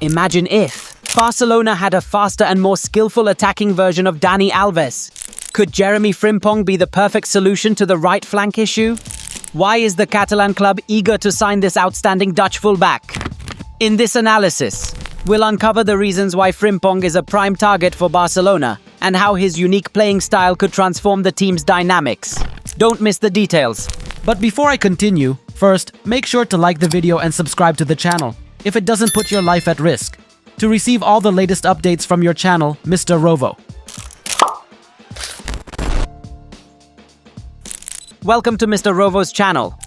Imagine if Barcelona had a faster and more skillful attacking version of Dani Alves. Could Jeremie Frimpong be the perfect solution to the right flank issue? Why is the Catalan club eager to sign this outstanding Dutch fullback? In this analysis, we'll uncover the reasons why Frimpong is a prime target for Barcelona and how his unique playing style could transform the team's dynamics. Don't miss the details. But before I continue, first, make sure to like the video and subscribe to the channel if it doesn't put your life at risk. To receive all the latest updates from your channel, Mr. Rovo. Welcome to Mr. Rovo's channel.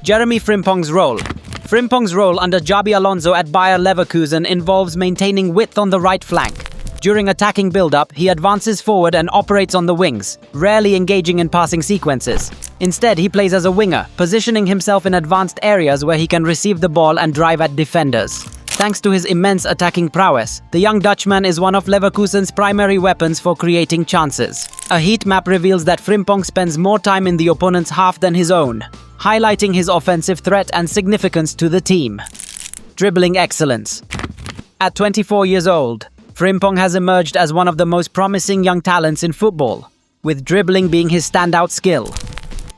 Jeremie Frimpong's role. Frimpong's role under Xabi Alonso at Bayer Leverkusen involves maintaining width on the right flank. During attacking build-up, he advances forward and operates on the wings, rarely engaging in passing sequences. Instead, he plays as a winger, positioning himself in advanced areas where he can receive the ball and drive at defenders. Thanks to his immense attacking prowess, the young Dutchman is one of Leverkusen's primary weapons for creating chances. A heat map reveals that Frimpong spends more time in the opponent's half than his own, highlighting his offensive threat and significance to the team. Dribbling excellence. At 24 years old, Frimpong has emerged as one of the most promising young talents in football, with dribbling being his standout skill.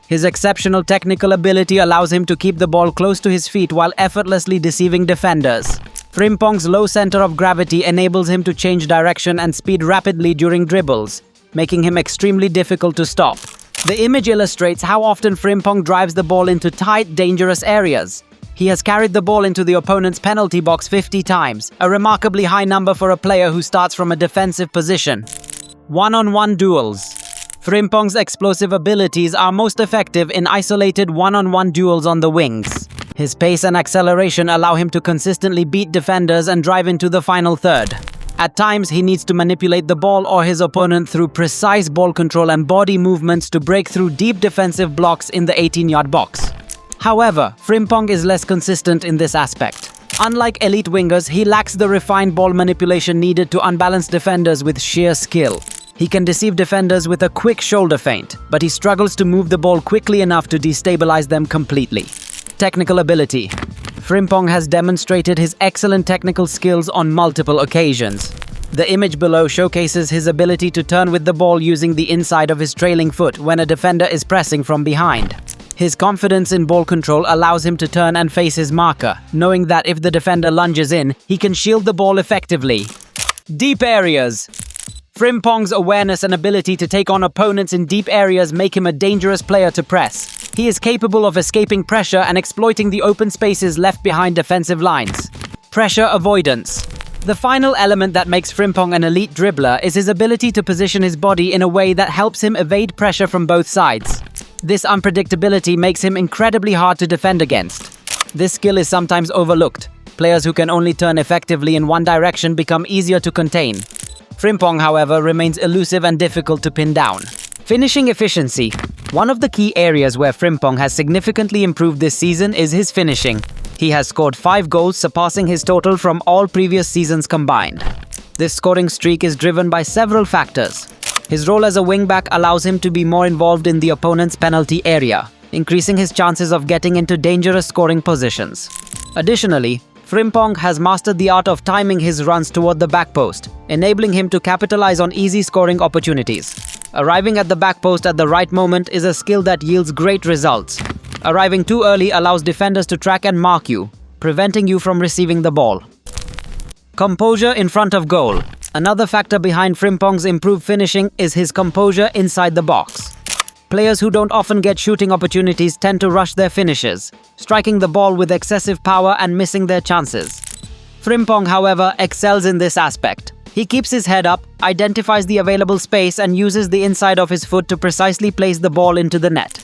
His exceptional technical ability allows him to keep the ball close to his feet while effortlessly deceiving defenders. Frimpong's low center of gravity enables him to change direction and speed rapidly during dribbles, making him extremely difficult to stop. The image illustrates how often Frimpong drives the ball into tight, dangerous areas. He has carried the ball into the opponent's penalty box 50 times, a remarkably high number for a player who starts from a defensive position. One-on-one duels. Frimpong's explosive abilities are most effective in isolated one-on-one duels on the wings. His pace and acceleration allow him to consistently beat defenders and drive into the final third. At times, he needs to manipulate the ball or his opponent through precise ball control and body movements to break through deep defensive blocks in the 18-yard box. However, Frimpong is less consistent in this aspect. Unlike elite wingers, he lacks the refined ball manipulation needed to unbalance defenders with sheer skill. He can deceive defenders with a quick shoulder feint, but he struggles to move the ball quickly enough to destabilize them completely. Technical ability. Frimpong has demonstrated his excellent technical skills on multiple occasions. The image below showcases his ability to turn with the ball using the inside of his trailing foot when a defender is pressing from behind. His confidence in ball control allows him to turn and face his marker, knowing that if the defender lunges in, he can shield the ball effectively. Deep areas. Frimpong's awareness and ability to take on opponents in deep areas make him a dangerous player to press. He is capable of escaping pressure and exploiting the open spaces left behind defensive lines. Pressure avoidance. The final element that makes Frimpong an elite dribbler is his ability to position his body in a way that helps him evade pressure from both sides. This unpredictability makes him incredibly hard to defend against. This skill is sometimes overlooked. Players who can only turn effectively in one direction become easier to contain. Frimpong, however, remains elusive and difficult to pin down. Finishing efficiency. One of the key areas where Frimpong has significantly improved this season is his finishing. He has scored 5 goals, surpassing his total from all previous seasons combined. This scoring streak is driven by several factors. His role as a wingback allows him to be more involved in the opponent's penalty area, increasing his chances of getting into dangerous scoring positions. Additionally, Frimpong has mastered the art of timing his runs toward the back post, enabling him to capitalize on easy scoring opportunities. Arriving at the back post at the right moment is a skill that yields great results. Arriving too early allows defenders to track and mark you, preventing you from receiving the ball. Composure in front of goal. Another factor behind Frimpong's improved finishing is his composure inside the box. Players who don't often get shooting opportunities tend to rush their finishes, striking the ball with excessive power and missing their chances. Frimpong, however, excels in this aspect. He keeps his head up, identifies the available space, and uses the inside of his foot to precisely place the ball into the net.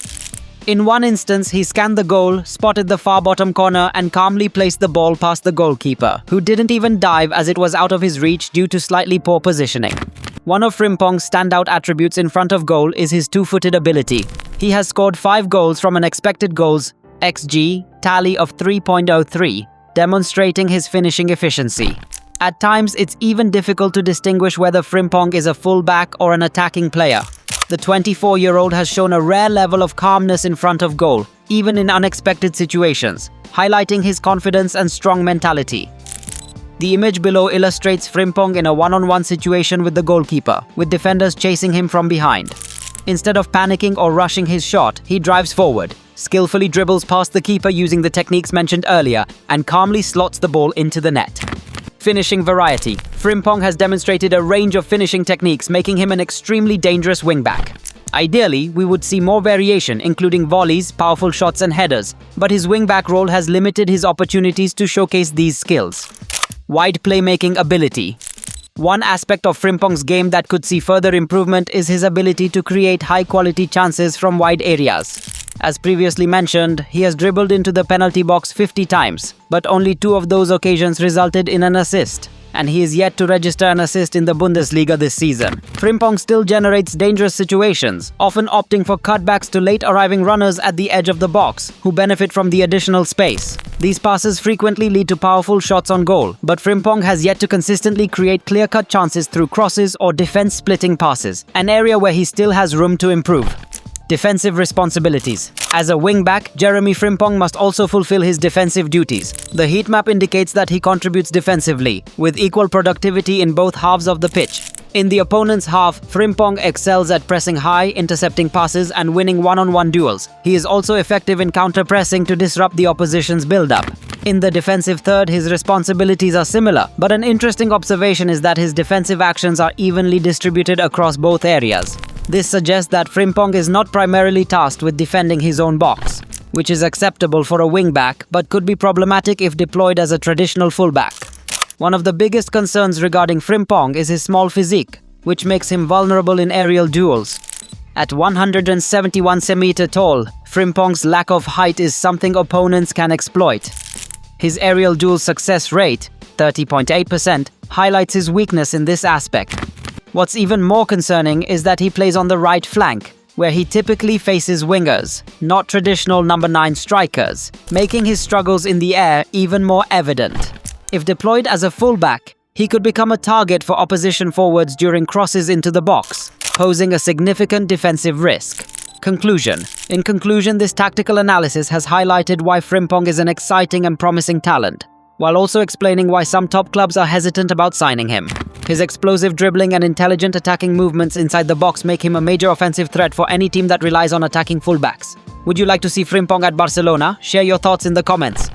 In one instance, he scanned the goal, spotted the far bottom corner, and calmly placed the ball past the goalkeeper, who didn't even dive as it was out of his reach due to slightly poor positioning. One of Frimpong's standout attributes in front of goal is his two-footed ability. He has scored 5 goals from an expected goals (XG) tally of 3.03, demonstrating his finishing efficiency. At times, it's even difficult to distinguish whether Frimpong is a fullback or an attacking player. The 24-year-old has shown a rare level of calmness in front of goal, even in unexpected situations, highlighting his confidence and strong mentality. The image below illustrates Frimpong in a one-on-one situation with the goalkeeper, with defenders chasing him from behind. Instead of panicking or rushing his shot, he drives forward, skillfully dribbles past the keeper using the techniques mentioned earlier, and calmly slots the ball into the net. Finishing variety. Frimpong has demonstrated a range of finishing techniques, making him an extremely dangerous wingback. Ideally, we would see more variation, including volleys, powerful shots and headers, but his wingback role has limited his opportunities to showcase these skills. Wide playmaking ability. One aspect of Frimpong's game that could see further improvement is his ability to create high-quality chances from wide areas. As previously mentioned, he has dribbled into the penalty box 50 times, but only 2 of those occasions resulted in an assist, and he is yet to register an assist in the Bundesliga this season. Frimpong still generates dangerous situations, often opting for cutbacks to late-arriving runners at the edge of the box, who benefit from the additional space. These passes frequently lead to powerful shots on goal, but Frimpong has yet to consistently create clear-cut chances through crosses or defense-splitting passes, an area where he still has room to improve. Defensive responsibilities. As a wing-back, Jeremie Frimpong must also fulfill his defensive duties. The heat map indicates that he contributes defensively, with equal productivity in both halves of the pitch. In the opponent's half, Frimpong excels at pressing high, intercepting passes, and winning one-on-one duels. He is also effective in counter-pressing to disrupt the opposition's build-up. In the defensive third, his responsibilities are similar, but an interesting observation is that his defensive actions are evenly distributed across both areas. This suggests that Frimpong is not primarily tasked with defending his own box, which is acceptable for a wing-back but could be problematic if deployed as a traditional fullback. One of the biggest concerns regarding Frimpong is his small physique, which makes him vulnerable in aerial duels. At 171 cm tall, Frimpong's lack of height is something opponents can exploit. His aerial duel success rate, 30.8%, highlights his weakness in this aspect. What's even more concerning is that he plays on the right flank, where he typically faces wingers, not traditional number 9 strikers, making his struggles in the air even more evident. If deployed as a fullback, he could become a target for opposition forwards during crosses into the box, posing a significant defensive risk. Conclusion. In conclusion, this tactical analysis has highlighted why Frimpong is an exciting and promising talent, while also explaining why some top clubs are hesitant about signing him. His explosive dribbling and intelligent attacking movements inside the box make him a major offensive threat for any team that relies on attacking fullbacks. Would you like to see Frimpong at Barcelona? Share your thoughts in the comments.